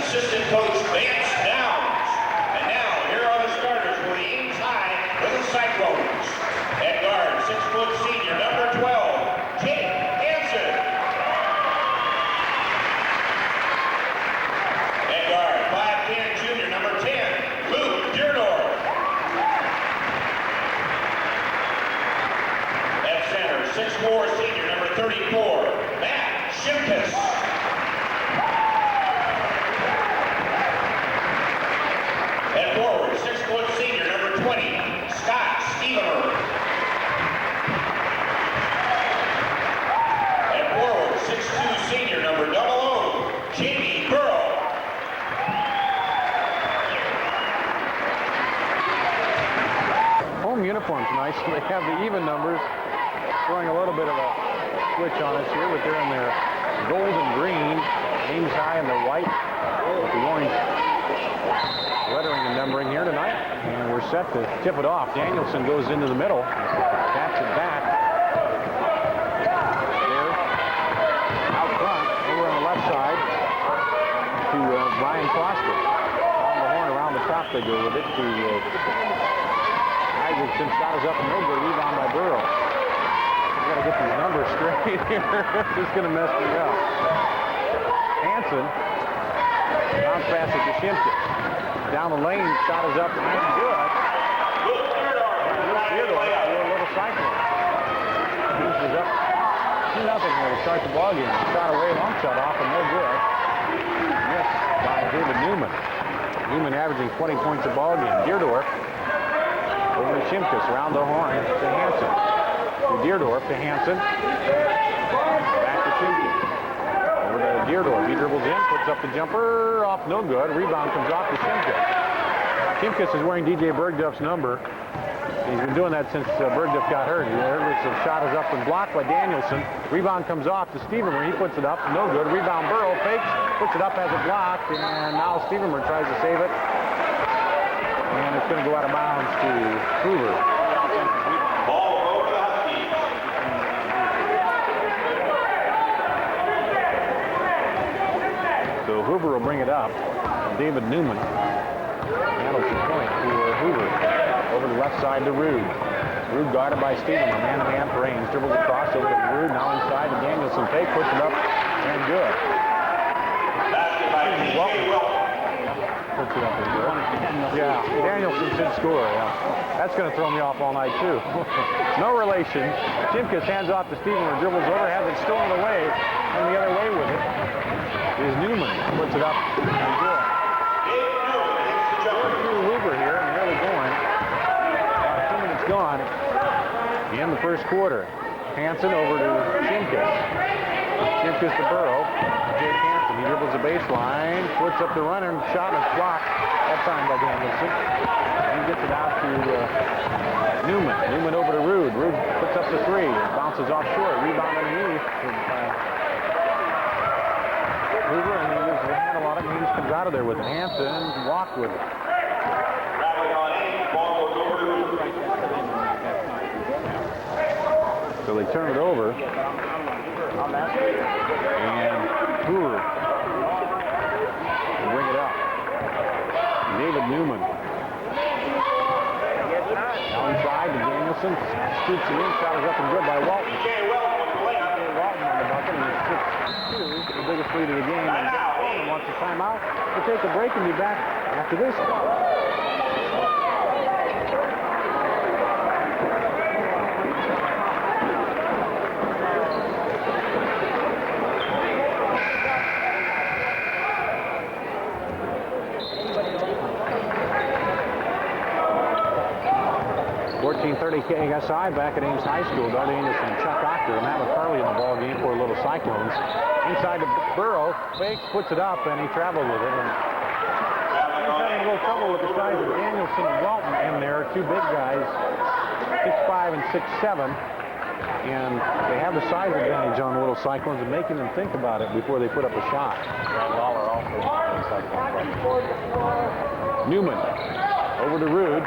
assistant coach Vance Downs. And now, here are the starters for the Ames High Little Cyclones. At guard, 6-foot senior, number 12, Jake Hanson. At guard, 5'10" junior, number 10, Deardorf. At center, 6'4" senior, number 34, Shimkus. At forward, 6-foot senior, number 20, Hoover. At forward, 6'2" senior, number 00, Jake Burrow. Home uniforms nice. They have the even numbers, throwing a little bit of a switch on us here, but they're in their gold and green, Ames High in the white with the orange lettering and numbering here tonight. And we're set to tip it off. Danielson goes into the middle, taps it back. There, out front, over on the left side to Brian Foster. On the horn, around the top they go with it to Isaacson. Shot is up and no good. Rebound by Burrow. Got to get these numbers straight here. This is going to mess me up. Hanson bounce pass it to Shimkus. Down the lane, shot is up and good. Deardorf, a little cyclone. Is up 2-0 here to start the ball game. Shot away, long shot off and no good. Missed by David Newman. Newman averaging 20 points a ball game. Deardorf over to Shimkus, around the horn to Hanson. To Deardorf, to Hanson. Back to Shimkus. Over to Deardorf. He dribbles in, puts up the jumper. Off, no good. Rebound comes off to Shimkus. Shimkus is wearing DJ Bergduff's number. He's been doing that since Bergduff got hurt. The shot is up and blocked by Danielson. Rebound comes off to Stevenmer. He puts it up. No good. Rebound Burrow fakes, puts it up, has it blocked, and now Stevenmer tries to save it. And it's going to go out of bounds to Hoover. So Hoover will bring it up. David Newman handles the point to Hoover. Over the left side to Rude. Rude guarded by Stevenmer. Man-to-man for Ames. Dribbles across over to Rude. Now inside to Danielson. Fake, puts it up, and good. Puts it up and good. Yeah, Danielson should score. Yeah. That's going to throw me off all night, too. No relation. Shimkus hands off to Stevenmer. Dribbles over, has it stolen away, and the other way with it is Newman. Puts it up and good. Through Hoover here, and really going. 2 minutes gone in the first quarter. Hanson over to Shimkus. Shimkus to Burrow. Jake Hanson, he dribbles the baseline, flips up the runner, and shot is blocked. That time by Danielson. He gets it out to Newman. Newman over to Rude. Rude puts up the three. Bounces off short. Rebound underneath. Hoover, and he uses the handle on it, and he just comes out of there with it. Hanson walked with it. So they turn it over. And Hoover will bring it up. David Newman. Now inside to Danielson. Scoops it in. Shot is up and good by Walton. Walton on the bucket, and it's 6-2. The biggest lead of the game. And Walton wants a timeout. We'll take a break and be back after this. 14:30 KSI back at Ames High School. Darty Anderson and Chuck Octor and Matt McCarley in the ball game for Little Cyclones. Inside to Burrow, fakes, puts it up, and he traveled with it. And he's having a little trouble with the size of Danielson and Walton in there. Two big guys, 6'5" and 6'7". And they have the size advantage on the Little Cyclones and making them think about it before they put up a shot. Brad Lawler also. Newman over to Rude.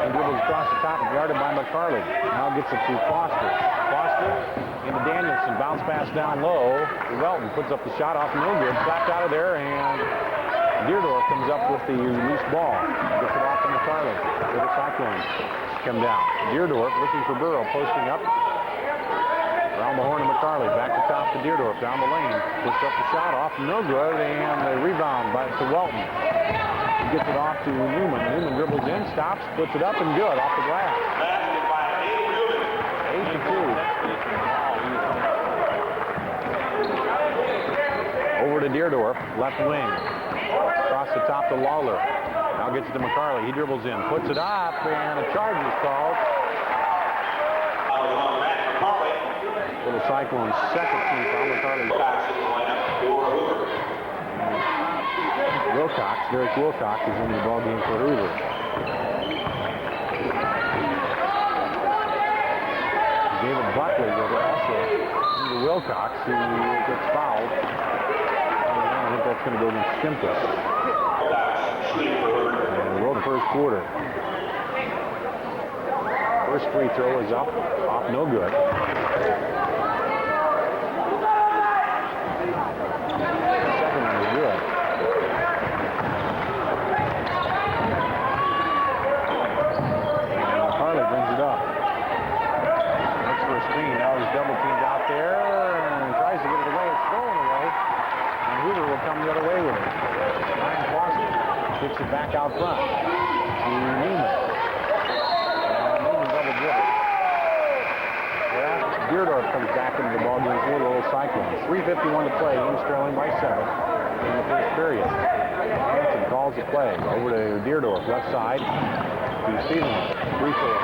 And dribbles across the top and guarded by McCarley. Now gets it to Foster. Foster into Danielson. Bounce pass down low. Welton puts up the shot off, no good. Slapped out of there, and Deardorf comes up with the loose ball. Gets it off to McCarley. For the Cyclones come down. Deardorf looking for Burrow, posting up. Around the horn of McCarley. Back to top to Deardorf. Down the lane. Puts up the shot off, no good, and the rebound by to Welton. He gets it off to Newman. Newman dribbles in, stops, puts it up, and good off the glass. 8-2. Over to Deardorf, left wing. Across the top to Lawler. Now gets it to McCarley. He dribbles in, puts it up, and a charge is called. Little Cyclones' second team foul. McCarley. Wilcox, Derek Wilcox is in the ball game for Hoover. David Buckley was also into Wilcox, who gets fouled. I think that's going to go against Shimkus. And we'll go to first quarter. First free throw is up, off no good. Second one is good. And Harley brings it up. Looks for a screen. Now he's double teamed out there and tries to get it away. It's stolen away. And Hoover will come the other way with it. Ryan Foster kicks it back out front to Newman. Deardorf comes back into the ballgame for the little Cyclones. 3:51 to play. Ames trailing by 7 in the first period. Hanson calls the play. Over to Deardorf, left side to Stevenson. Free throw.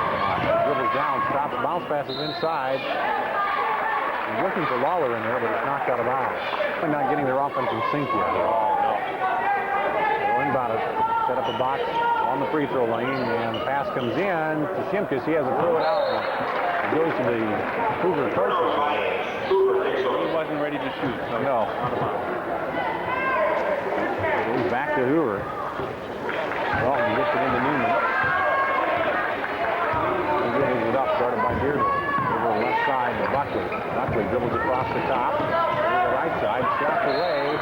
Dribbles down, stops, bounce passes inside. He's looking for Lawler in there, but it's knocked out of bounds. They're not getting their offense in sync yet. They'll inbound it, set up a box on the free throw lane, and the pass comes in to Shimkus. He has to throw it out. It goes to the Hoover coaches. He wasn't ready to shoot, so no. Goes back to Hoover. Well, he gets it into Newman. He gives it up, started by Deardorf. Over the left side to Buckley. Buckley dribbles across the top. Over the right side, slapped away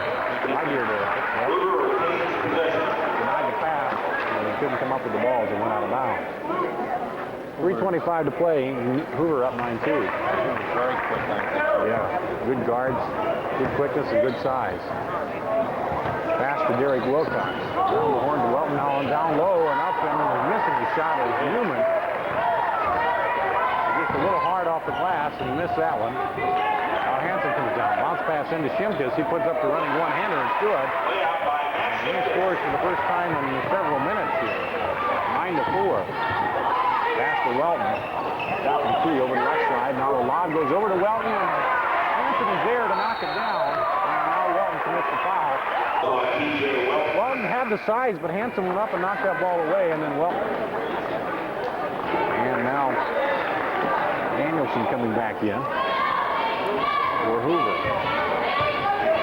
by Deardorf. Denied the pass, and he couldn't come up with the ball as it went out of bounds. 3:25 to play. Hoover up 9-2. very quick like that. Yeah, good guards, good quickness, and good size. Pass to Derek Wilcox. Down the horn to Welton, now down low and up, and missing the shot is Newman. Just a little hard off the glass, and he missed that one. Now Hanson comes down. Bounce pass into Shimkus. He puts up the running one-hander. It's good. And he scores for the first time in several minutes here. 9-4. Pass to Welton. Top and three over the left side. Now the lob goes over to Welton. Hanson is there to knock it down. And now Welton commits the foul. Welton had the size, but Hanson went up and knocked that ball away, and then Welton. And now Danielson coming back in for Hoover.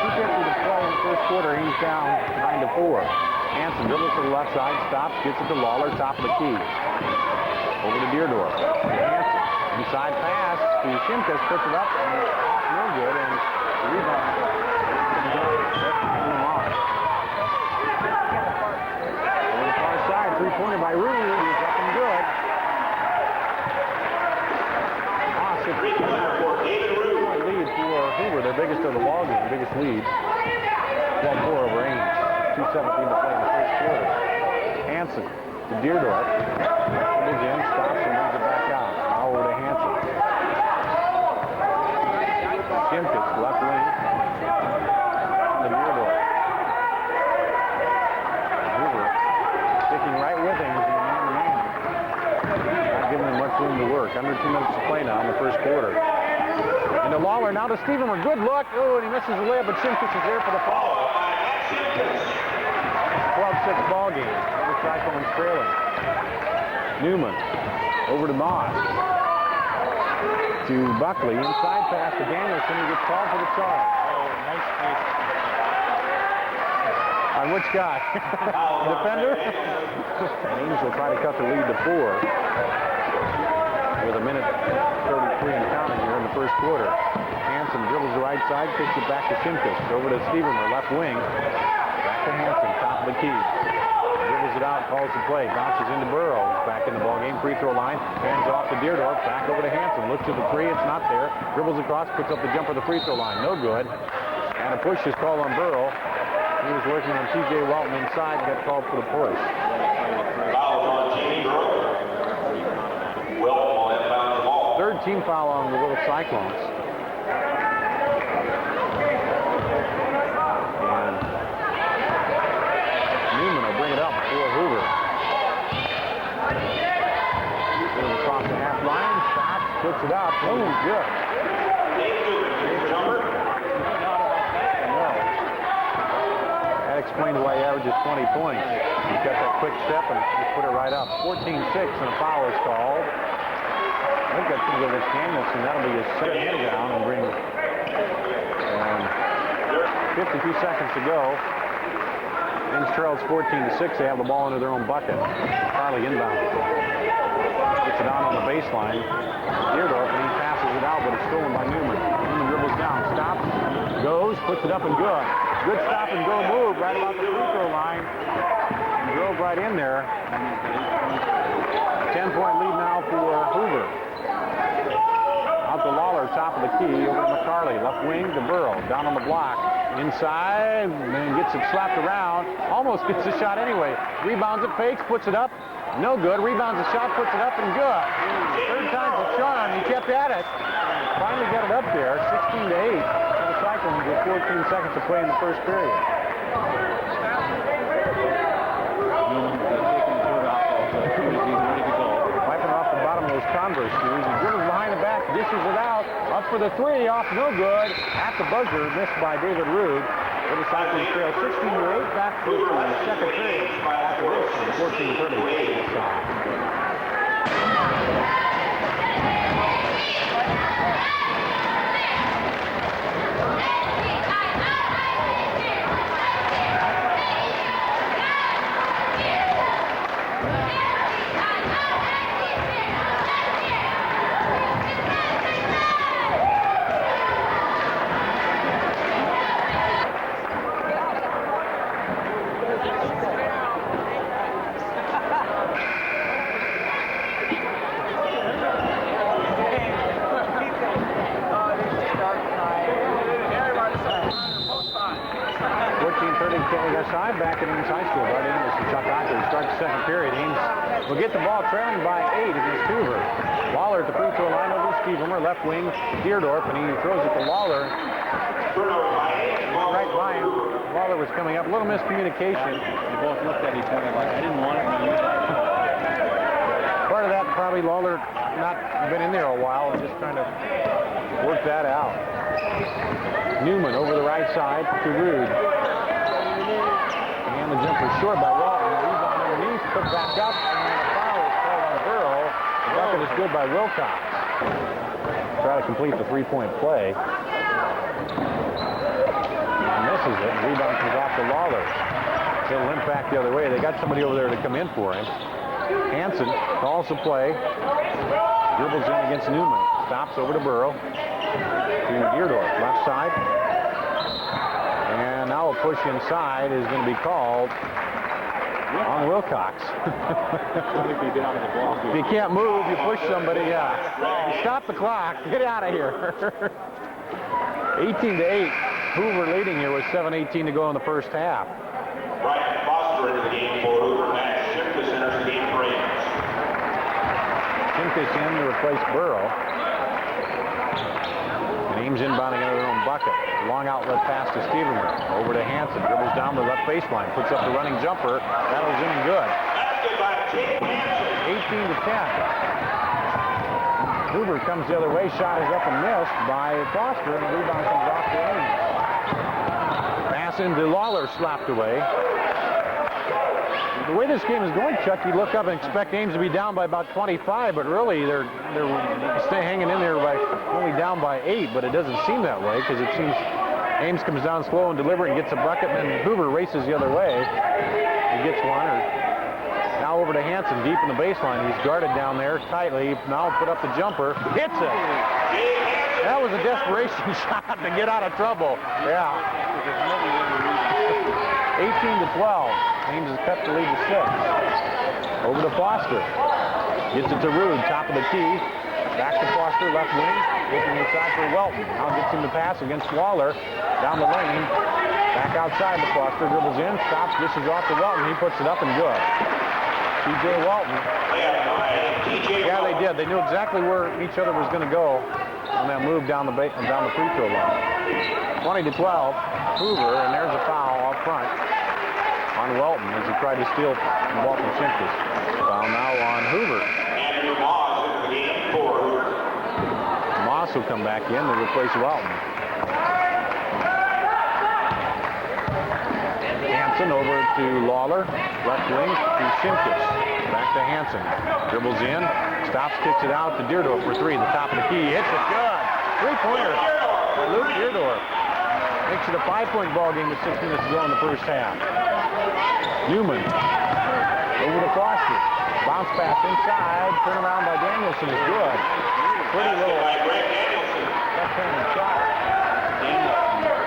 2:50 to play in the first quarter. He's down 9-4. Hanson dribbles to the left side, stops, gets it to Lawler, top of the key. Over to Deardorf. Hanson, inside pass to Shimkus, puts it up, and it's off no good, and the rebound comes up. Over the far side, three-pointer by Rue, he's up and good. Three-point lead for Hoover, their biggest of the ball game, biggest lead. 12-4 over Ames. 2:17 to play in the first quarter. Hanson to Deardorf. Again, stops and brings it back out. Now over to Hanson. Shimkus, left wing. To Deardorf. Hoover sticking right with him as the man-to-man. Not giving him much room to work. Under 2 minutes to play now in the first quarter. And to Lawler, now to Steven, a good look. Oh, and he misses the layup, but Shimkus is there for the follow. 12-6 ball game. The Cyclones trailing. Newman over to Moss. To Buckley. Inside pass to Danielson. He gets called for the charge. Oh, nice pitch. I On which guy? Defender? And Ames will try to cut the lead to 4 with a minute 33 and counting here in the first quarter. Hanson dribbles the right side, kicks it back to Shimkus. Over to Stevenmer, left wing. Back to Hanson, top of the key. Dribbles it out, calls the play. Bounces into Burrow. Back in the ballgame, free throw line. Hands off to Deardorf. Back over to Hanson. Looks at the 3, it's not there. Dribbles across, puts up the jumper to the free throw line. No good. And a push is called on Burrow. He was working on T.J. Walton inside, got called for the push. Foul on T.J. Burrow. Wilton will inbound the ball. Third team foul on the Little Cyclones. And Newman will bring it up for Hoover. Goes across the half line, shot, puts it up. Oh, good. That explains why he averages 20 points. He's got that quick step and just put it right up. 14-6 and a foul is called. I think that's going to go to Danielson. That'll be his second hit down and bring 52 seconds to go. Ames trails 14-6. They have the ball into their own bucket. Charlie inbound. Gets it out on the baseline. Deardorf, and he passes it out, but it's stolen by Newman. Newman dribbles down, stops, goes, puts it up and good. Good stop and go move right about the free throw line. And drove right in there. 10-point lead now for Hoover. Out to Lawler, top of the key, over to McCarley. Left wing to Burrow, down on the block. Inside, and then gets it slapped around. Almost gets the shot anyway. Rebounds it, fakes, puts it up. No good. Rebounds the shot, puts it up, and good. Third time's the charm. He kept at it. Finally got it up there, 16-8. For the Cyclones with 14 seconds to play in the first period. Wiping off the bottom of those Converse shoes. He dribbles behind the back, dishes it out. Up for the 3, off no good. At the buzzer, missed by David Rude. The Cyclones trail 16-8. Back to the second period. After this, 14-30. 14-30 KSI back at Ames High School. Brad Lawler and Chuck Ocker start the second period. Ames will get the ball trailing by 8 against Hoover. Lawler at the free throw line over to Stevenmer, left wing Deardorf, and he throws it to Lawler. Right by him. Lawler was coming up. A little miscommunication. They both looked at each other like, I didn't want it. Part of that, probably Lawler not been in there a while and just trying to work that out. Newman over the right side to Rude. And the jumper short by Walton. Rebound underneath, put back up, and the foul is called on Burrow. The bucket is good by Wilcox. Try to complete the three-point play. And misses it. And rebound comes off to Lawler. He'll limp back the other way. They got somebody over there to come in for him. Hanson calls the play. Dribbles in against Newman. Stops over to Burrow. To Deardorf, left side. And now a push inside is going to be called on Wilcox. If you can't move, you push somebody. Yeah. You stop the clock. Get out of here. 18-8. Hoover leading here with 7:18 to go in the first half. Brian Foster into the game for Hoover. Matt Shimkus enters the game for Ames. Shimkus in to replace Burrow. And Ames inbounding into their own bucket. Long outlet pass to Stevenmer. Over to Hanson. Dribbles down the left baseline. Puts up the running jumper. Battles in and good. Basket by Jake Hanson. 18-10. Hoover comes the other way. Shot is up and missed by Foster. And the rebound comes off to Ames. Pass into Lawler, slapped away. The way this game is going, Chuck, you look up and expect Ames to be down by about 25, but really they're stay hanging in there by only down by 8, but it doesn't seem that way because it seems Ames comes down slow and deliberate and gets a bucket, and then Hoover races the other way. He gets one. Now over to Hanson, deep in the baseline. He's guarded down there tightly. Now put up the jumper. Hits it. That was a desperation shot to get out of trouble. Yeah. 18-12. Ames has cut the lead to 6. Over to Foster. Gets it to Rude, top of the key. Back to Foster, left wing. Looking inside for Welton. Now gets him to pass against Lawler. Down the lane. Back outside to Foster. Dribbles in. Stops. Dishes off to Welton. He puts it up and good. T.J. Welton. Yeah, they did. They knew exactly where each other was going to go on that move down the free throw line. 20-12. Hoover, and there's a foul up front on Welton as he tried to steal the ball from Shimkus. Foul now on Hoover. Moss will come back in to replace Welton. Hanson over to Lawler. Left wing to Shimkus. Back to Hanson. Dribbles in. Stops, kicks it out to Deardorf for 3. The top of the key. Hits it good. 3-pointer by Luke Deardorf. Makes it a 5-point ball game with 6 minutes to go in the first half. Newman over to Foster. Bounce pass inside. Turn around by Danielson is good. Pretty little left-handed shot.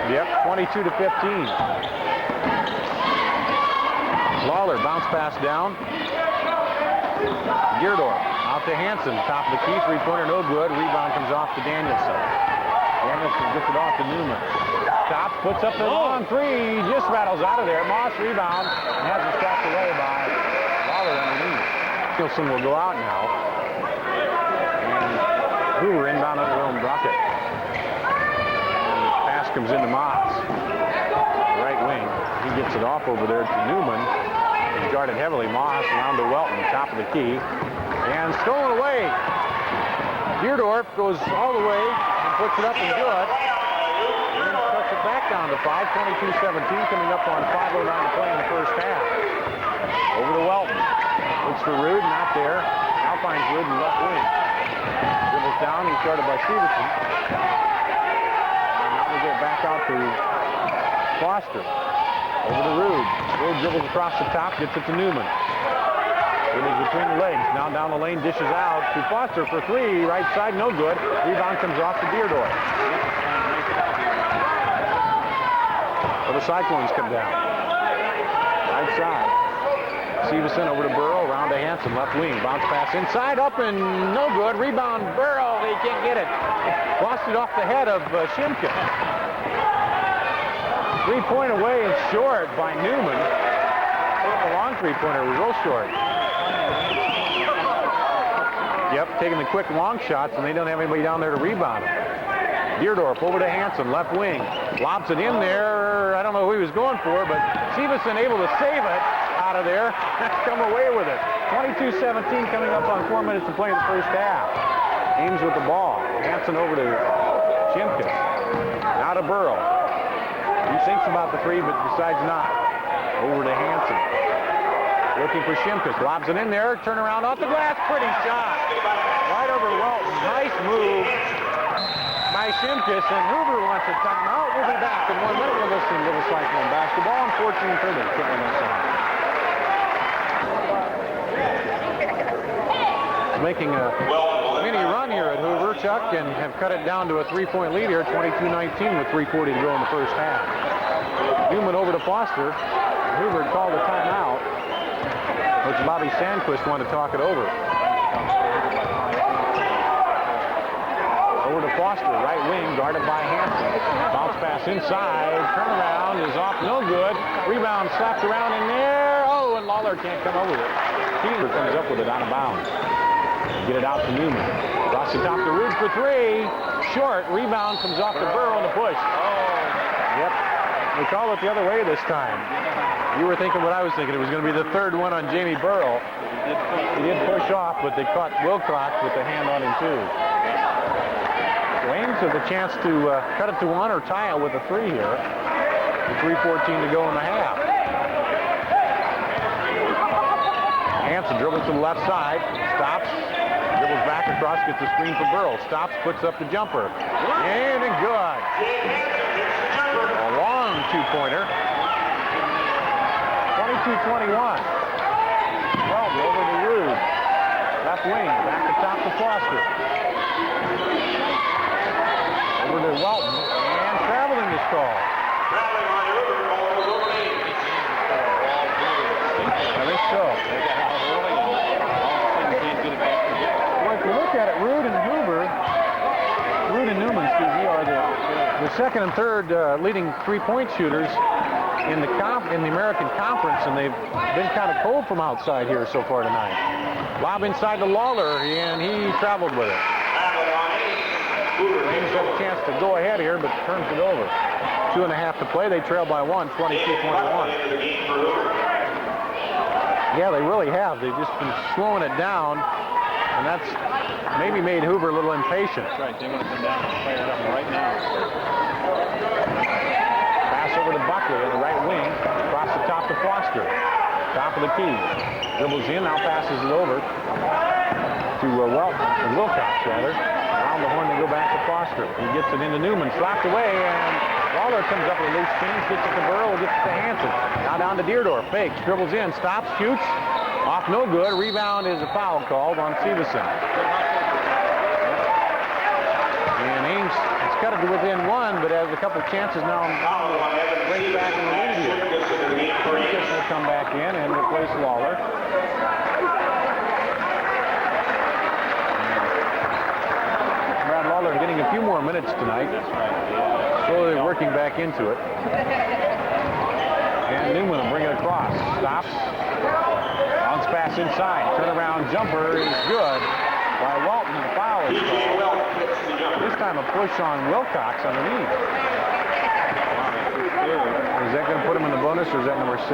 Yep, 22-15. Lawler, bounce pass down. Deardorf out to Hanson. Top of the key, 3-pointer, no good. Rebound comes off to Danielson. Danielson gets it off to Newman. Stops, puts up the long 3. Just rattles out of there. Moss rebound and has it stopped away by Lawler underneath. Danielson will go out now. And Hoover inbound at their own bucket. And the pass comes into Moss. Right wing. He gets it off over there to Newman. He's guarded heavily. Moss around to Welton, top of the key. And stolen away. Deardorf goes all the way and puts it up and good. And cuts it back down to 5. 22-17 coming up on 5:09 to play in the first half. Over to Welton. Looks for Rude, not there. Now finds Rude in left wing. Dribbles down. He's guarded by Stevenson. And now we get back out to Foster. Over to Rude. Rude dribbles across the top, gets it to Newman. It is between the legs. Now down the lane, dishes out to Foster for 3. Right side, no good. Rebound comes off to Deardorf. So the Cyclones come down. Right side. Stevenson over to Burrow, around to Hanson, left wing. Bounce pass inside, up and no good. Rebound, Burrow, he can't get it. Lost it off the head of Shimkus. 3-point away and short by Newman. A long 3-pointer was real short. Yep, taking the quick long shots, and they don't have anybody down there to rebound him. Deardorf over to Hanson, left wing. Lobs it in there. I don't know who he was going for, but Stevenson able to save it out of there. Come away with it. 22-17 coming up on 4 minutes to play in the first half. Ames with the ball. Hanson over to Shimkus. Now to Burrow. He thinks about the 3, but decides not. Over to Hanson. Looking for Shimkus. Lobs it in there. Turn around off the glass. Pretty shot. Right over Welton. Nice move by Shimkus. And Hoover wants a timeout. We'll be back in 1 minute. We're listening to the Cyclone basketball on 14:30. Making a mini run here at Hoover, Chuck, and have cut it down to a 3-point lead here, 22-19 with 3:40 to go in the first half. Newman over to Foster. Hoover called a timeout. Coach Bobby Sandquist wanted to talk it over. Over to Foster, right wing, guarded by Hanson. Bounce pass inside, turnaround is off, no good. Rebound slapped around in there. Oh, and Lawler can't come over it. Hoover comes up with it out of bounds. Get it out to Newman. Across the top to Rude for 3. Short. Rebound comes off to Burrow on the push. Yep. We call it the other way this time. You were thinking what I was thinking. It was going to be the 3rd one on Jamie Burrow. He did push off, but they caught Wilcox with the hand on him too. Ames has a chance to cut it to 1 or tie it with a 3 here. With 3:14 to go in the half. Hanson dribbles to the left side. Stops. Dribbles back across, gets the screen for Burrow. Stops, puts up the jumper. And good. Jake Hanson hits the jumper. A long two-pointer. 22-21. Well, over to Rude. Left wing, back to top to Foster. Over to Welton, and traveling is called. Traveling on Hoover, ball goes over to Ames. I think so. Well, if you look at it, Rude and Newman, are the second and third leading three-point shooters in the American Conference, and they've been kind of cold from outside here so far tonight. Lob inside to Lawler, and he traveled with it. Traveling on Ames. Hoover Ames has a chance to go ahead here, but turns it over. 2.5 to play. They trail by 1, 22-21. Yeah, they really have. They've just been slowing it down, and that's maybe made Hoover a little impatient. That's right. They want to come down and fire it up right now. Pass over to Buckley on the right wing. Across the top to Foster. Top of the key. Dribbles in, now passes it over to Wilcox, rather. Around the horn, they go back to Foster. He gets it into Newman, slapped away, and Lawler comes up with a loose change, gets it to Burrow, gets it to Hanson. Now down to Deardorf, fakes, dribbles in, stops, shoots, off no good. Rebound is a foul called on Stevenson. And Ames has cut it to within 1, but has a couple of chances now right back in the lead here. Shimkus will come back in and replace Lawler. Brad Lawler getting a few more minutes tonight. Slowly working back into it. And Newman will bring it across. Stops. Bounce pass inside. Turnaround jumper is good by Walton. The foul is called. This time a push on Wilcox underneath. Is that going to put him in the bonus, or is that number 6?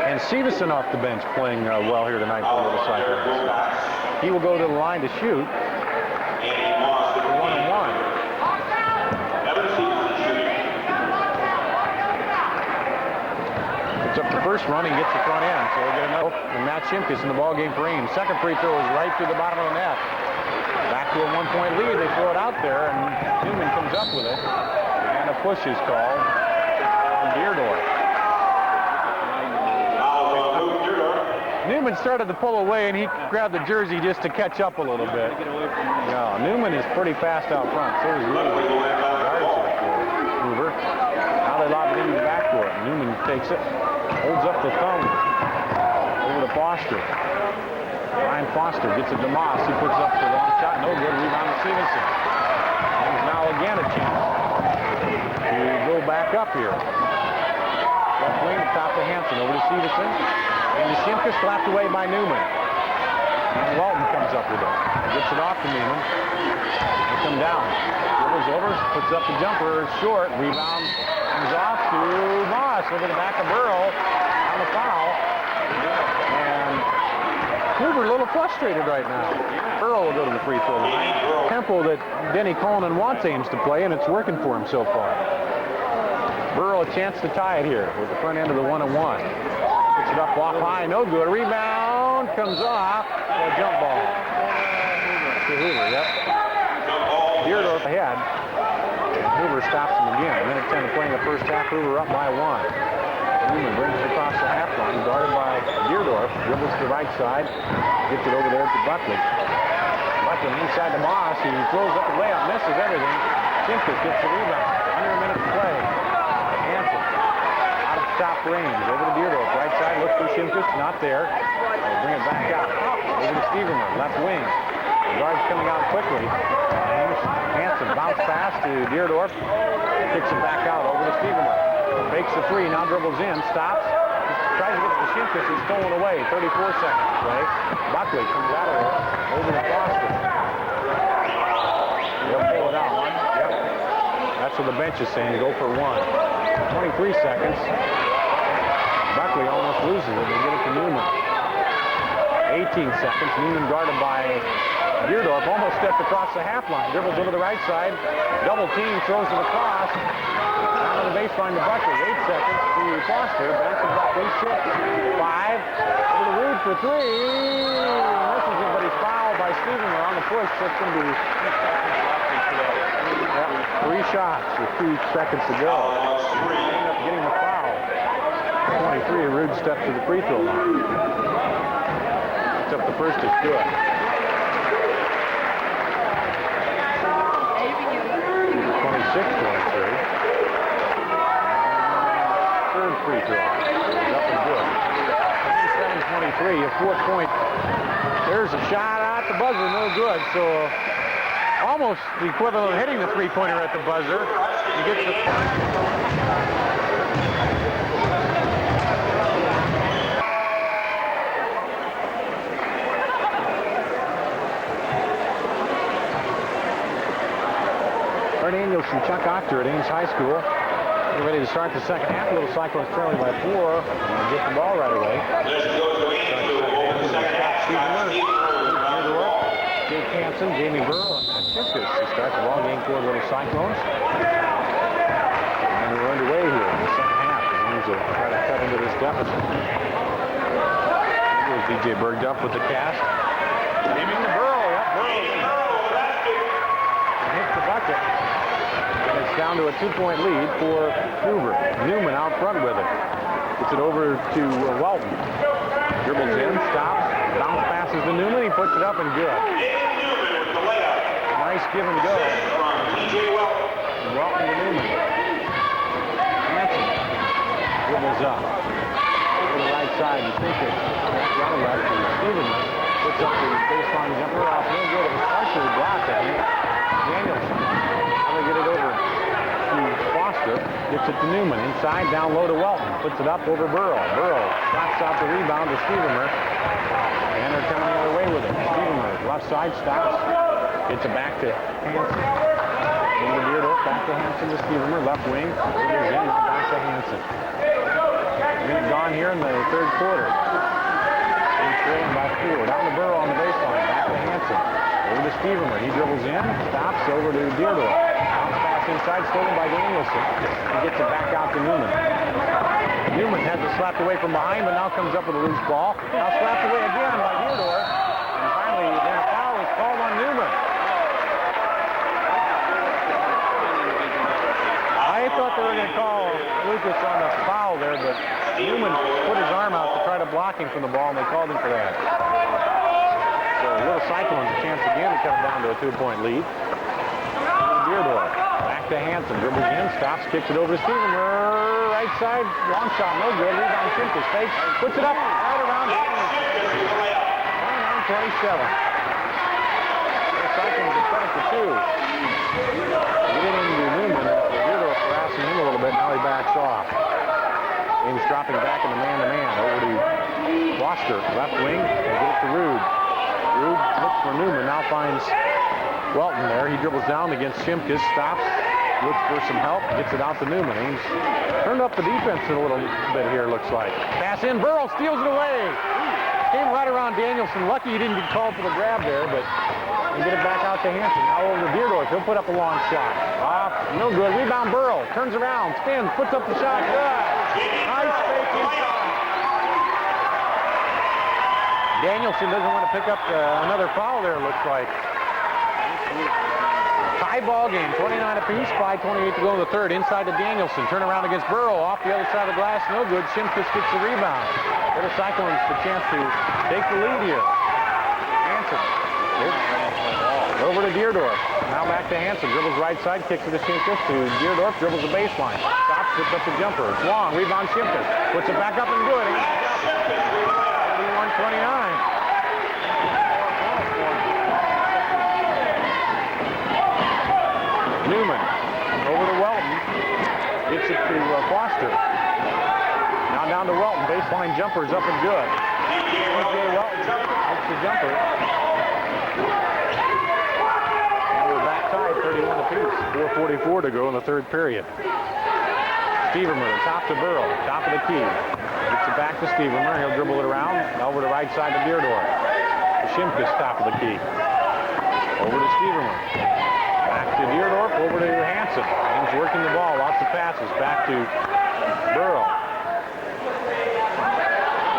And Stevenson off the bench playing well here tonight for the Little Cyclones. He will go to the line to shoot. 1-1. It's up the first run and gets the front end, so we'll get another. And Matt Shimkus in the ball game for Ames. Second free throw is right through the bottom of the net. Back to a 1-point lead. They throw it out there, and Newman comes up with it. And a push is called on Deardorf. Newman started to pull away, and he grabbed the jersey just to catch up a little bit. No, Newman is pretty fast out front. So is Hoover. Now they lob it into the backcourt. Newman takes it, holds up the thumb over to Foster. Ryan Foster gets it to Moss. He puts up the long shot. No good. Rebound to Stevenson. There's now again a chance to go back up here. Left wing, top to Hanson. Over to Stevenson. And the Shimkus slapped away by Newman. And Walton comes up with it. Gets it off to Newman. They come down. Dribbles over, puts up the jumper, short. Rebound comes off to Moss. Over the back of Burrow on the foul. And Hoover a little frustrated right now. Burrow will go to the free throw line. Tempo that Denny Coleman wants Ames to play, and it's working for him so far. Burrow a chance to tie it here with the front end of the 1-1. Puts it up off high, no good. Rebound comes off. A jump ball to Hoover, yep. Deardorf ahead. Hoover stops him again. A minute 10 to play in the first half. Hoover up by 1. Newman brings it across the half line, guarded by Deardorf. Dribbles to the right side. Gets it over there to Buckley. Buckley inside to Moss. He throws up the layup, misses everything. Shimkus gets the rebound. Under a minute to play. Hanson out of top range. Over to Deardorf. Right side, looks for Shimkus. Not there. They bring it back out. Over to Stevenson. Left wing. The guard's coming out quickly. Hanson bounce pass to Deardorf. Kicks it back out over to Stevenson. Fakes the three, now dribbles in, stops. Tries to get it to Shimkus. He's stolen away. 34 seconds to play. Buckley comes out of it. Over to Foster. They'll pull it out. Yep. That's what the bench is saying. Go for 1. 23 seconds. Buckley almost loses it. They get it to Newman. 18 seconds. Newman guarded by Deardorf. Almost stepped across the half line. Dribbles over the right side. Double team. Throws it across. Down to the baseline to Buckley. 8 seconds to Foster. Back to Buckley. 6. 5. Over to Rude. shoots for three. Misses it, but he's fouled by Stevenson on the push. That's going to be 3 shots with 2 seconds to go. Ended up getting the foul. 23, a rude step to the free throw line. Except the first is good. 26-23. Third free throw. It's up and good. 27-23, a 4-point. There's a shot at the buzzer, no good. So almost the equivalent of hitting the three-pointer at the buzzer. He gets the... Danielson, Chuck Octor at Ames High School. Getting ready to start the second half. Little Cyclones trailing by 4. Get the ball right away. Jake Hanson, Jamie Burrow, and Shimkus to start the ball game for Little Cyclones. And we're underway here in the second half. The Ames will try to cut into this deficit. Here's DJ Bergduff with the cast. Aiming to Burrow. Yep, Burrow. And hits the bucket. And it's down to a 2-point lead for Hoover. Newman out front with it. Gets it over to Walton. Dribbles in, stops, bounce passes to Newman. He puts it up and good. Nice give and go. Walton to Newman. Hanson dribbles up. To the right side, you think it's down left to Stevenson. Puts up the baseline jumper off. No good. It was partially blocked, I think. Danielson. How they get it over to Foster. Gets it to Newman. Inside, down low to Welton. Puts it up over Burrow. Burrow slaps out the rebound to Stevenson. And they're coming the other way with it. Stevenson, left side, stops. Gets it back to Hanson. Over to Deardorf, back to Hanson to Stevenson. Left wing. Dribbles in, now back to Hanson. Minute gone here in the third quarter. Ames trailing by 4. Down to Burrow on the baseline. Back to Hanson. Over to Stevenson. He dribbles in, stops over to Deardorf. Bounce pass inside, stolen by Danielson. He gets it back out to Newman. Newman had it slapped away from behind, but now comes up with a loose ball. Now slapped away again by Deardorf. And finally, then a foul is called on Newman. I thought they were going to call Lucas on the foul there, but Newman put his arm out to try to block him from the ball, and they called him for that. So Little Cyclones a chance again to cut it down to a 2-point lead. Deardorf, back to Hanson, dribbles in, stops, kicks it over to Stevenson. Right side, long shot, no good. Rebound, Shimkus fakes, puts it up, right around. 29-27. Little Cyclones are credit for 2. Get into Newman. Deardorf harassing him a little bit. Now he backs off. Ames dropping back in the man-to-man. Over to Foster, left wing, and get it to Rude. Rude looks for Newman. Now finds Welton there. He dribbles down against Shimkus, stops, looks for some help, gets it out to Newman. Ames turned up the defense a little bit here, looks like. Pass in, Burrow steals it away. Came right around Danielson. Lucky he didn't get called for the grab there, but and get it back out to Hanson. Now over to Deardorf. He'll put up a long shot. Off, no good. Rebound, Burrow. Turns around, spins, puts up the shot. Good. Nice fake inside. Danielson doesn't want to pick up another foul there, looks like. Tie ball game, 29 apiece, 5:28 to go in the third. Inside to Danielson. Turn around against Burrow. Off the other side of the glass, no good. Shimkus gets the rebound. Little Cyclones the chance to take the lead here. Hanson. Over to Deardorf. Now back to Hanson. Dribbles right side, kicks it to Shimkus to Deardorf. Dribbles the baseline. Stops, puts up the jumper. It's long. Rebound Shimkus. Puts it back up and good. 31-29. Newman. Over to Welton. Gets it to Foster. Now down to Welton. Baseline jumper is up and good. DJ Welton hits the jumper. 31 apiece. 4:44 to go in the third period. Stevenson, top to Burrow, top of the key. Gets it back to Stevenson. He'll dribble it around. Over the right side to Deardorf. Shimkus, top of the key. Over to Stevenson. Back to Deardorf. Over to Hanson. Ames working the ball. Lots of passes. Back to Burrow.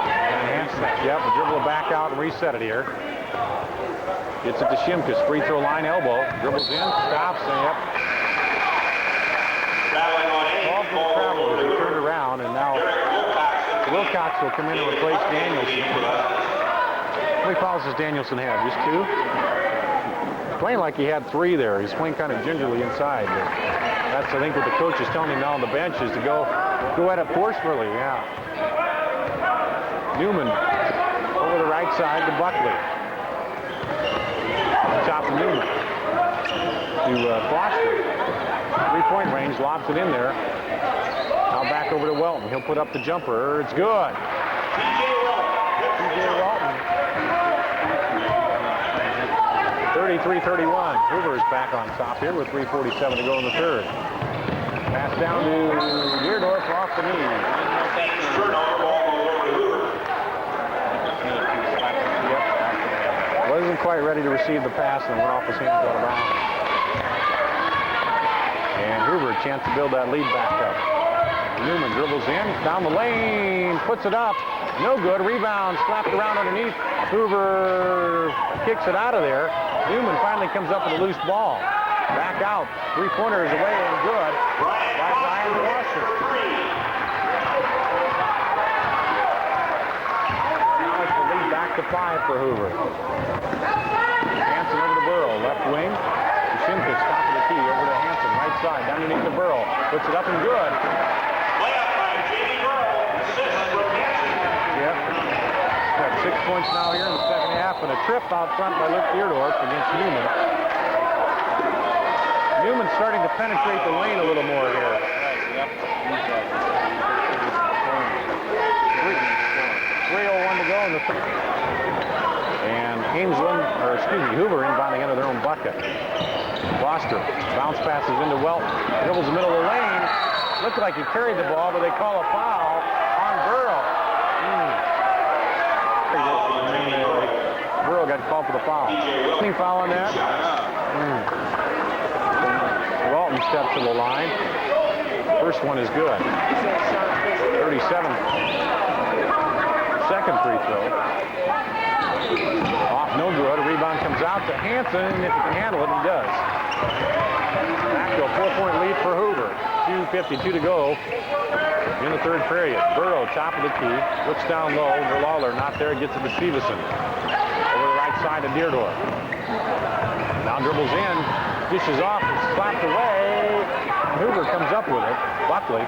And Hanson Yep, we'll dribble it back out and reset it here. Gets it to Shimkus, free throw line, elbow. Dribbles in, stops, and yep. Traveling on Ames. Ball for the Travelers. They turned around, and now Wilcox will come in and replace Danielson. How many fouls does Danielson have? Just 2? Playing like he had 3 there. He's playing kind of gingerly inside. But that's, I think, what the coach is telling him now on the bench is to go at it forcefully, yeah. Newman over the right side to Buckley. Top of Newman to Foster. 3-point range, lobs it in there. Now back over to Welton. He'll put up the jumper. It's good. T.J. Welton. 33-31. Hoover is back on top here with 3:47 to go in the third. Pass down to Deardorf off the knee. Yep. Wasn't quite ready to receive the pass and went off his hands out of bounds. And Hoover a chance to build that lead back up. Newman dribbles in, down the lane, puts it up. No good. Rebound slapped around underneath. Hoover kicks it out of there. Newman finally comes up with a loose ball. Back out. 3-pointer is away and good by Brian Foster. Now it's the lead back to 5 for Hoover. Hanson over to Burrow, left wing. Shimkus, top of the key, over to Hanson, right side, underneath the Burrow. Puts it up and good. Layup by J.D. Burrow. Assist from Hanson. Yep. Got 6 points now here in the second half, and a trip out front by Luke Deardorf against Newman. Newman's starting to penetrate the lane a little more here. 3:01 to go in the third. And Hoover inbounding into their own bucket. Foster, bounce passes into Welton. Dribbles the middle of the lane. Looked like he carried the ball, but they call a foul on Burrow. Burrow got called for the foul. Any foul on that? Walton steps to the line. First one is good. 37. Second free throw. Off, no good. A rebound comes out to Hanson. If he can handle it, he does. Back to a 4-point lead for Hoover. 2:52 to go in the third period. Burrow, top of the key. Looks down low. Lawler not there. Gets it to Stevenson. Over the right side to Deardorf. Now dribbles in. Dishes off. Slapped away. Hoover comes up with it. Buckley.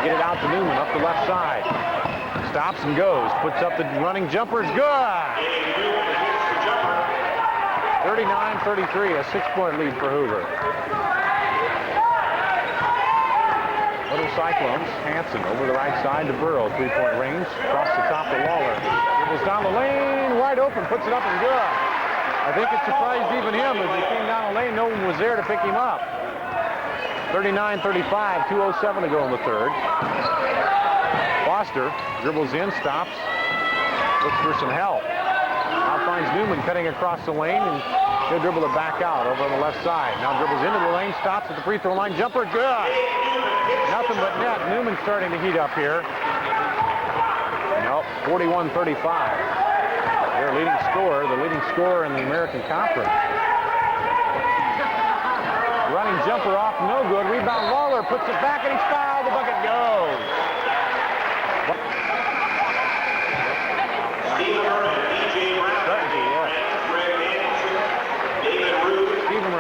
Get it out to Newman up the left side. Stops and goes. Puts up the running jumper. It's good. 39-33. A 6-point lead for Hoover. Little Cyclones. Hanson over the right side to Burrow. 3-point range. Across the top to Lawler. Dribbles down the lane. Wide open. Puts it up and good. I think it surprised even him as he came down the lane. No one was there to pick him up. 39-35. 2:07 to go in the third. Foster dribbles in, stops, looks for some help. Now finds Newman cutting across the lane, and he'll dribble it back out over on the left side. Now dribbles into the lane, stops at the free throw line, jumper, good. Nothing but net. Newman starting to heat up here. Nope, 41-35. Their leading scorer, the leading scorer in the American Conference. Running jumper off, no good. Rebound, Lawler puts it back, and he's fouled. The bucket goes.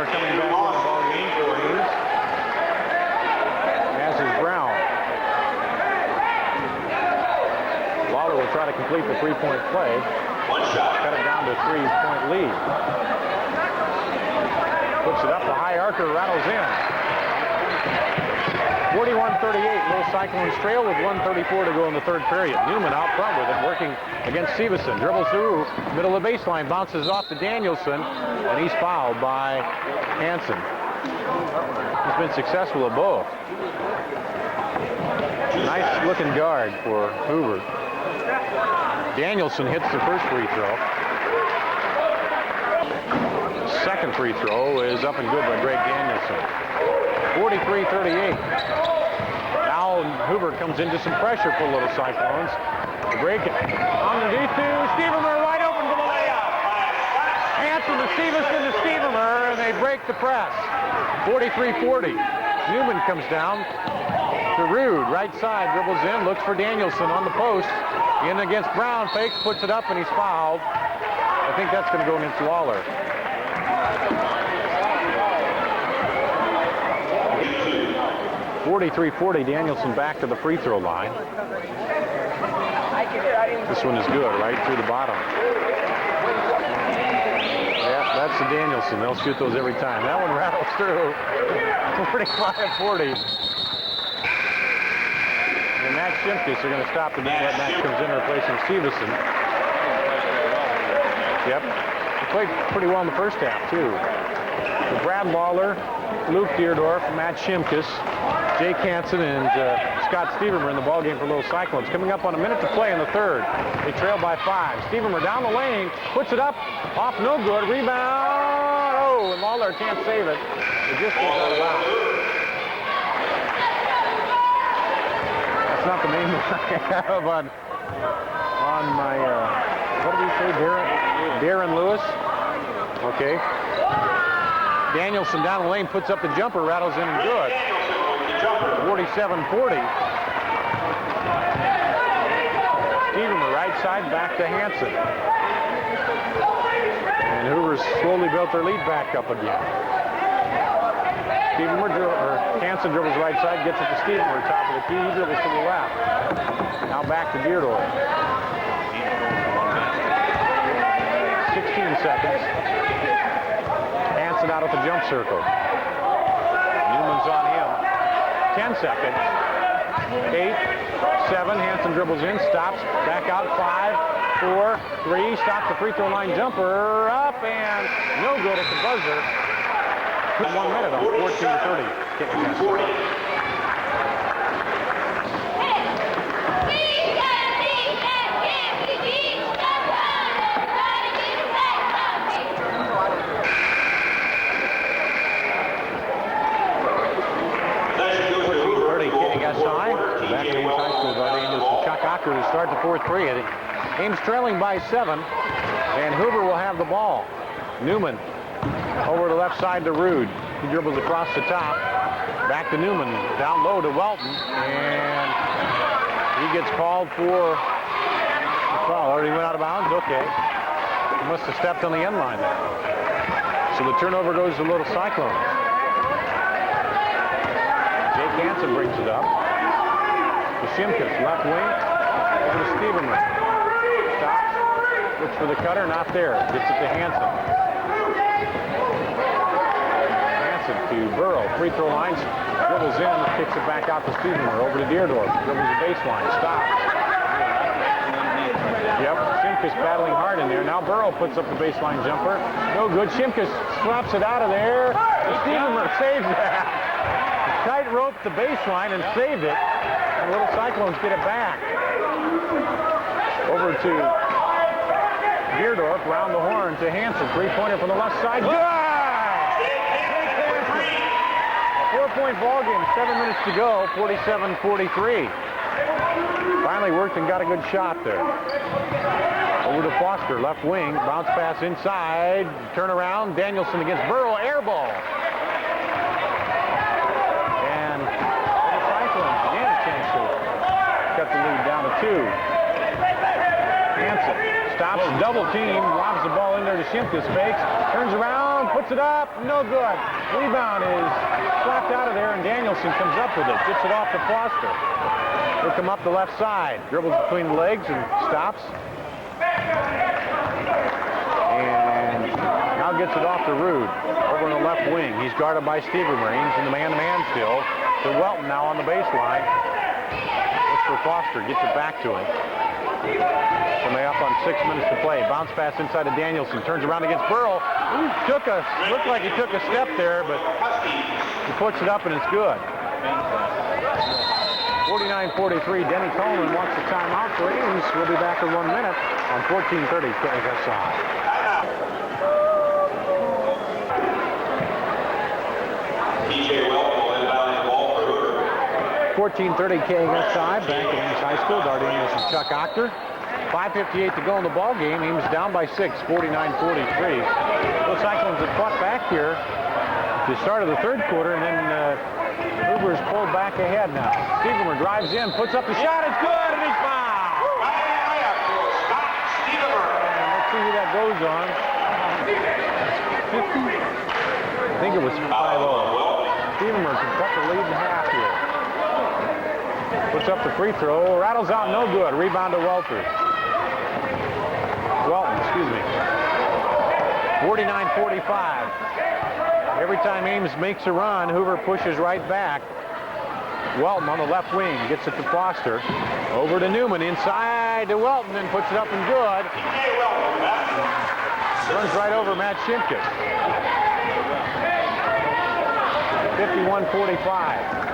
Coming back in the ball game for Ames. As is Brown. Lawler will try to complete the 3-point play. One shot. Cut it down to a 3-point lead. Puts it up. The high archer rattles in. 41-38. Little Cyclones trail with 1:34 to go in the third period. Newman out front with it, working against Stevenson. Dribbles through, middle of the baseline, bounces off to Danielson, and he's fouled by Hanson. He's been successful at both. Nice looking guard for Hoover. Danielson hits the first free throw. Second free throw is up and good by Greg Danielson. 43-38. Now Hoover comes into some pressure for Little Cyclones. break it. On the D2, Stevermer wide open for the layup. Hanson to Stevenson to Stevermer, and they break the press. 43-40. Newman comes down to Rude, right side, dribbles in, looks for Danielson on the post. In against Brown, fakes, puts it up, and he's fouled. I think that's going to go against Lawler. 43-40, Danielson back to the free throw line. This one is good, right through the bottom. Yeah, that's the Danielson. They'll shoot those every time. That one rattles through. 45-40. And Matt Shimkus are going to stop the game. That Matt comes in replacing Stevenson. Yep. He played pretty well in the first half, too. So Brad Lawler, Luke Deardorf, Matt Shimkus, Jake Hanson, and Scott Stevermer in the ballgame for Little Cyclones. Coming up on a minute to play in the third. They trail by 5. Stevermer down the lane, puts it up, off no good, rebound. Oh, and Lawler can't save it. It just goes out of bounds. That's not the name I have on my, what did he say, Darren Lewis? Okay. Danielson down the lane, puts up the jumper, rattles in and good. 47-40. Stevermer right side, back to Hanson. And Hoover's slowly built their lead back up again. Hanson dribbles right side, gets it to Stevermer, top of the key, he dribbles to the left. Now back to Deardorf. 16 seconds. Hanson out at the jump circle. Newman's on him. 10 seconds. 8, 7. Hanson dribbles in, stops, back out. 5, 4, 3. Stops the free throw line jumper. Up and no good at the buzzer. 1 minute on 14-30. Kicking that side. Back to Ames High School by Daniels and Chakaku to start the fourth period. Ames trailing by 7, and Hoover will have the ball. Newman over the left side to Rude. He dribbles across the top. Back to Newman, down low to Welton, and he gets called for a foul. Already went out of bounds? Okay. He must have stepped on the end line there. So the turnover goes to Little Cyclones. Jake Hanson brings it up. To Shimkus, left wing, over to Steverman. Stops, looks for the cutter, not there. Gets it to Hanson. Hanson to Burrow, free throw lines, dribbles in, kicks it back out to Steverman, over to Deardorf, dribbles the baseline, stops. Yep, Shimkus battling hard in there. Now Burrow puts up the baseline jumper. No good. Shimkus slaps it out of there. Steverman saves that. Tight roped the baseline and saved it. And Little Cyclones get it back. Over to Deardorf, round the horn to Hanson. Three-pointer from the left side. Good! 4-point ball game, 7 minutes to go, 47-43. Finally worked and got a good shot there. Over to Foster, left wing, bounce pass inside, turn around, Danielson against Burrow, air ball. And the Cyclones again a chance to cut the lead down to 2. Hanson stops, double team, lobs the ball in there to Shimkus, fakes, turns around, puts it up, no good. Rebound is slapped out of there, and Danielson comes up with it, gets it off to Foster. He'll come up the left side, dribbles between the legs and stops. And now gets it off to Rude, over on the left wing. He's guarded by Stevermer. Ames in the man-to-man still. To Welton now on the baseline. Looks for Foster, gets it back to him. Coming up on 6 minutes to play. Bounce pass inside to Danielson. Turns around against Burrow. Looked like he took a step there, but he puts it up and it's good. 49-43. Denny Coleman wants the timeout for Ames. We'll be back in 1 minute on 14:30 KSI. 14:30 KSI, back at Ames High school. Darting is Chuck Octor. 5:58 to go in the ball game. Ames down by 6, 49-43. Those Cyclones have fought back here at the start of the third quarter, and then Hoover's pulled back ahead now. Stevenmer drives in, puts up the shot. It's good, and he's fouled. And let's see who that goes on. 50? I think it was 5-0. Stevenmer can cut the lead in half here. Puts up the free throw, rattles out, no good. Rebound to Welton, excuse me. 49-45. Every time Ames makes a run, Hoover pushes right back. Welton on the left wing gets it to Foster. Over to Newman, inside to Welton, and puts it up and good. Runs right over Matt Shimkus. 51-45.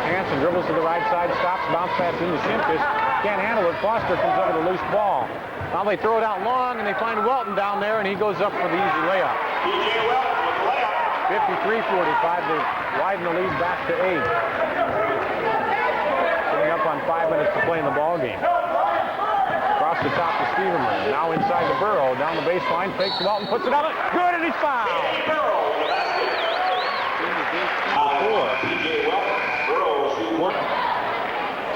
Hanson dribbles to the right side, stops, bounce pass into Shimkus. Can't handle it. Foster comes over the loose ball. Now they throw it out long, and they find Welton down there, and he goes up for the easy layup. 53-45 to widen the lead back to 8. Getting up on 5 minutes to play in the ball game. Across the top to Stevenman. Now inside to Burrow. Down the baseline, fakes Welton, puts it up. Good, and he's fouled.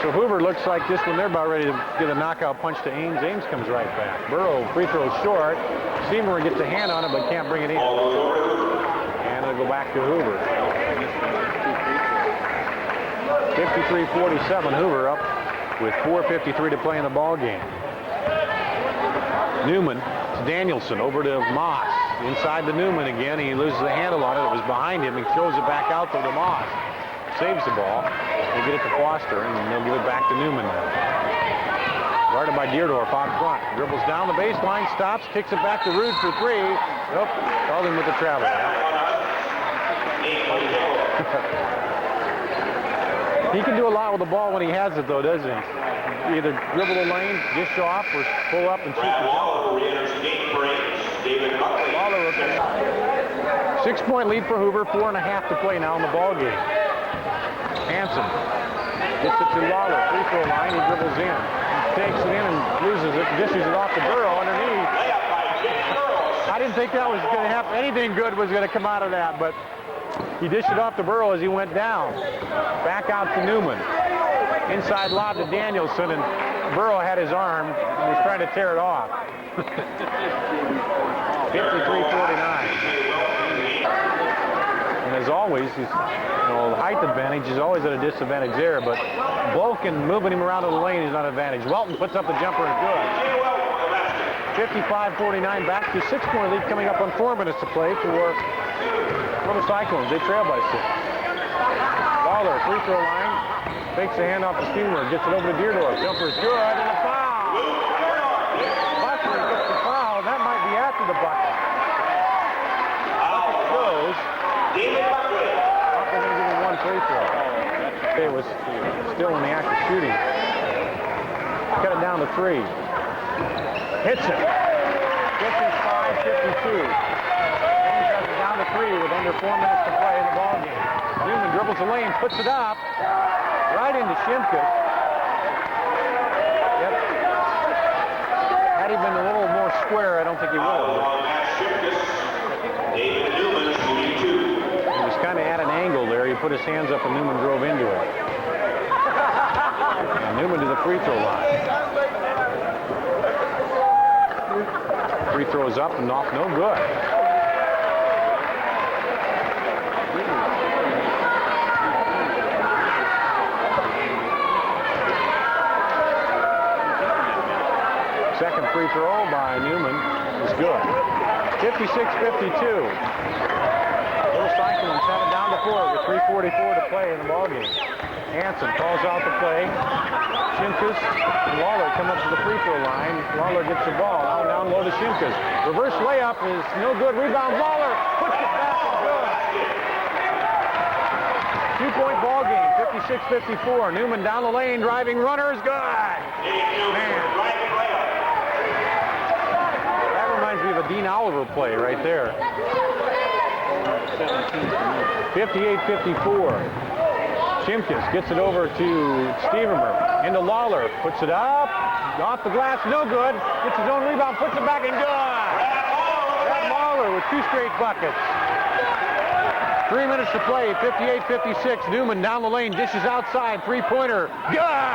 So Hoover looks like this when they're about ready to get a knockout punch to Ames. Ames comes right back. Burrow free throw short. Stevenman gets a hand on it but can't bring it in. And it'll go back to Hoover. 53-47. Hoover up with 4:53 to play in the ball game. Newman to Danielson, over to Moss. Inside to Newman again. He loses the handle on it. It was behind him. He throws it back out to Moss. Saves the ball. They get it to Foster, and they'll give it back to Newman now. Guarded by Deardorf out front. Dribbles down the baseline, stops, kicks it back to Rude for 3. Nope, called him with the travel. He can do a lot with the ball when he has it, though, doesn't he? Either dribble the lane, dish off, or pull up and shoot the jumper. Lawler, 6-point lead for Hoover, 4.5 to play now in the ball game. Hanson gets it to Lawler, free throw line, he dribbles in. He takes it in and loses it, dishes it off to Burrow underneath. I didn't think that was going to happen. Anything good was going to come out of that, but he dished it off to Burrow as he went down. Back out to Newman. Inside lob to Danielson, and Burrow had his arm and was trying to tear it off. 53-49. And as always, he's, the height advantage is always at a disadvantage there, but bulk and moving him around to the lane is not an advantage. Welton puts up the jumper and good. 55-49, back to 6-point lead coming up on 4 minutes to play for the Cyclones. They trail by 6. Lawler, free throw line, takes the hand off the Stevenmer, gets it over to Deardorf. Jumper's good, and a foul. Buckley gets the foul. That might be after the bucket. Bucket goes. Buckley didn't give him one free throw. It was still in the act of shooting. Cut it down to 3. Hits it. 55-52. Ames has it down to 3 with under 4 minutes to play in the ball game. Newman dribbles the lane, puts it up, right into Shimkus. Yep. Had he been a little more square, I don't think he would have. He was kind of at an angle there. He put his hands up and Newman drove into it. And Newman to the free throw line. Free throws up and off, no good. Second free throw by Newman is good. 56-52. Little Cyclones have it down to 4 with 3:44 to play in the ballgame. Hanson calls out the play. Shimkus and Lawler come up to the free throw line. Lawler gets the ball. Now down low to Shimkus. Reverse layup is no good. Rebound. Lawler puts it back and good. 2-point ball game. 56-54. Newman down the lane, driving runner is good. Man. That reminds me of a Dean Oliver play right there. 58-54. Shimkus gets it over to Stevermer. Into Lawler. Puts it up. Off the glass. No good. Gets his own rebound. Puts it back and good. Brad Lawler with 2 straight buckets. 3 minutes to play. 58-56. Newman down the lane. Dishes outside. Three-pointer. Good.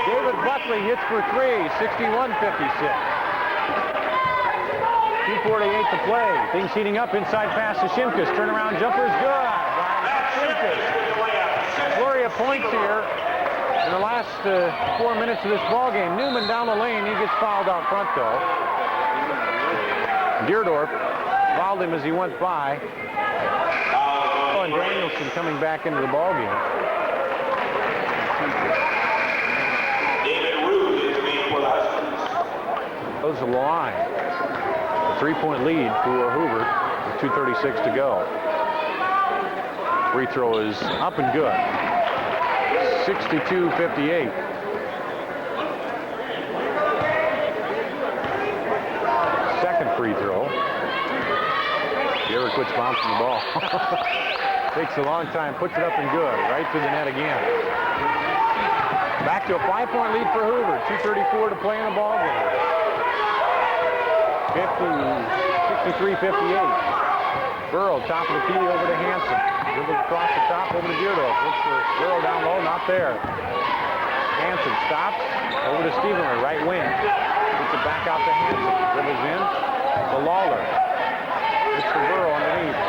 David Buckley hits for 3. 61-56. 2:48 to play. Things heating up. Inside pass to Shimkus. Turnaround jumper is good. Shimkus. Flurry of points here in the last 4 minutes of this ball game. Newman down the lane. He gets fouled out front though. Deardorf fouled him as he went by. And Danielson coming back into the ball game. Goes the line. A 3-point lead for Hoover with 2:36 to go. Free throw is up and good. 62-58. Second free throw. Garrett quits bouncing the ball. Takes a long time, puts it up and good. Right to the net again. Back to a 5-point lead for Hoover. 2:34 to play in the ball game. 63-58. Burrow, top of the key, over to Hanson. Dribbles across the top, over to Deardorf. Looks for Burrow down low, not there. Hanson stops, over to Stevermer, right wing. Gets it back out to Hanson. Dribbles in to Lawler. It's for Burrow underneath.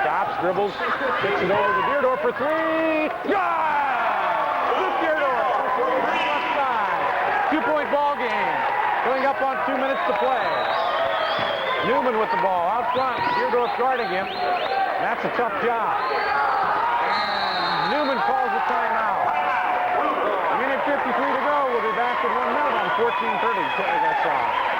Stops, dribbles, kicks it over to Deardorf for 3. Yeah! Luke Deardorf, left side. 2-point ball game. Going up on 2 minutes to play. Newman with the ball out front. Deardorf guarding him. That's a tough job. And Newman calls a timeout. Minute 53 to go. We'll be back with 1 minute on 14:30. Play that song.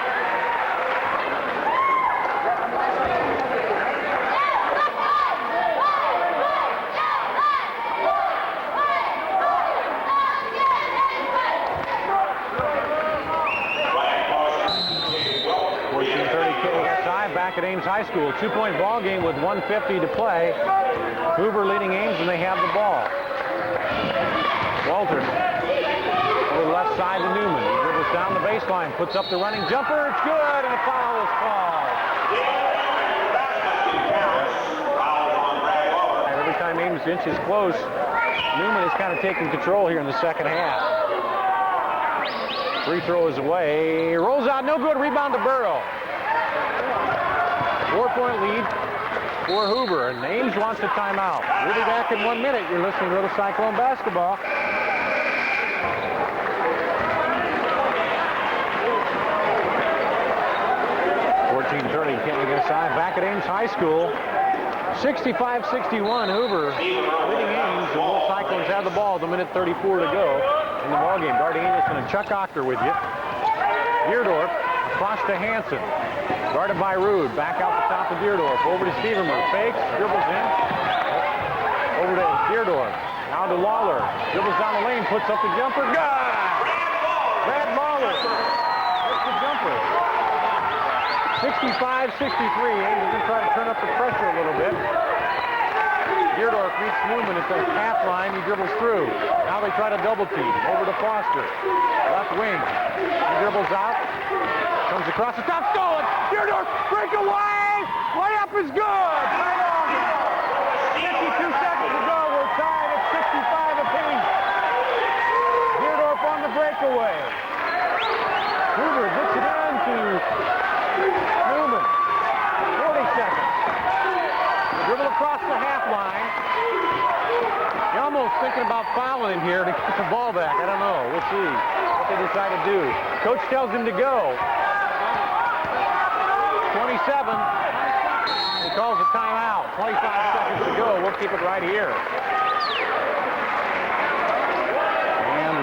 Back at Ames High School. 2-point ball game with 1:50 to play. Hoover leading Ames, and they have the ball. Walter over the left side to Newman. He dribbles down the baseline, puts up the running jumper. It's good, and a foul is called. And every time Ames inches close, Newman is kind of taking control here in the second half. Free throw is away. Rolls out, no good. Rebound to Burrow. 4-point lead for Hoover, and Ames wants a timeout. We'll be back in 1 minute. You're listening to Little Cyclone Basketball. .14:30, can't get aside. Back at Ames High School. 65-61, Hoover leading Ames. The Little Cyclones have the ball with 1:34 to go in the ball game. Darty Anderson and Chuck Ochter with you. Deardorf across to Hanson. Guarded by Rude. Back out the top of Deardorf. Over to Stevermer. Fakes. Dribbles in. Over to Deardorf. Now to Lawler. Dribbles down the lane. Puts up the jumper. Good! Brad Lawler. That's the jumper. 65-63. Ames is going to try to turn up the pressure a little bit. Deardorf meets Newman at the half line. He dribbles through. Now they try to double team. Over to Foster. Left wing. He dribbles out. Comes across the top, stolen. Deardorf, breakaway. Layup is good. 52 seconds to go. We're tied at 65 apiece. Deardorf on the breakaway. Hoover gets it in to Newman. 40 seconds. Dribble across the half line. You're almost thinking about fouling him here to get the ball back. I don't know. We'll see what they decide to do. Coach tells him to go. 27. He calls a timeout. 25 seconds to go. We'll keep it right here. And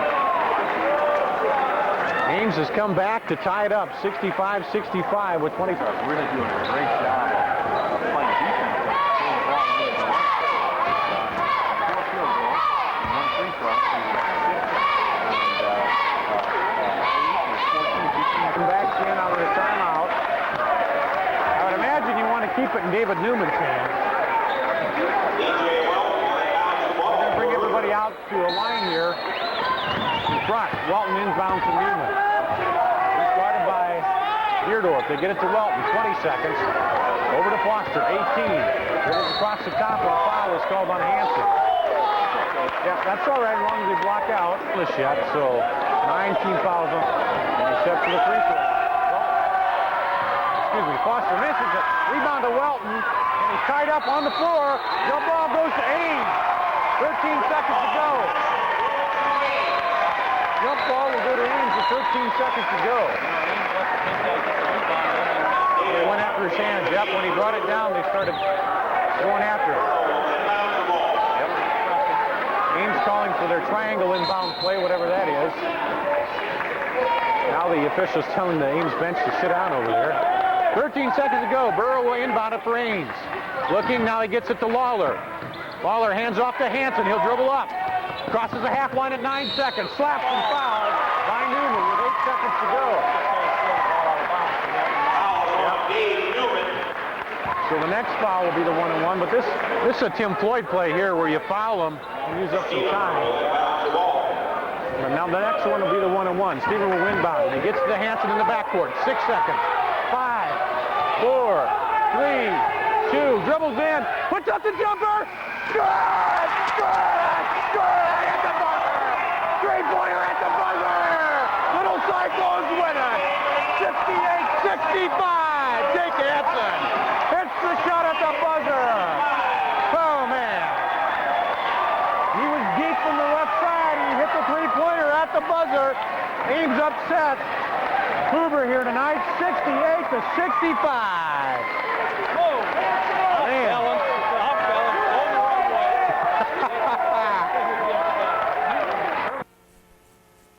Ames has come back to tie it up. 65-65 with 25. Really doing a great job of playing defense. Back in out of the timeout. I would imagine you want to keep it in David Newman's hands. They're going to bring out to a line here in front. Welton inbound to Newman. He's guarded by Deardorf. They get it to Welton, 20 seconds. Over to Foster, 18. Dribbles across the top, and a foul is called on Hanson. Yeah, that's all right as long as they block out the shot. So 9 team fouls on. And he steps to the free throw. Excuse me, Foster misses it. Rebound to Welton, and he's tied up on the floor. Jump ball goes to Ames. 13 seconds to go. Jump ball will go to Ames with 13 seconds to go. They went after his hands. Yep, when he brought it down, they started going after it. Yep. Ames calling for their triangle inbound play, whatever that is. Now the official's telling the Ames bench to sit down over there. 13 seconds to go. Burrow will inbound it for Ames. Looking, now he gets it to Lawler. Lawler hands off to Hanson. He'll dribble up. Crosses the half line at 9 seconds. Slaps and fouled by Newman with 8 seconds to go. So the next foul will be the 1-and-1, but this is a Tim Floyd play here where you foul him and use up some time. And now the next one will be the 1-and-1. Steven will inbound. He gets to the Hanson in the backcourt. 6 seconds. 5, 4, 3, 2. Dribbles in. Puts up the jumper. Good! Good! Good! At the buzzer! Three-pointer at the buzzer! Little Cyclones win it! 68-65! Jake Hanson hits the shot at the buzzer! Oh, man. He was deep from the left side. He hit the three-pointer at the buzzer. Ames upset Hoover here tonight, 68-65.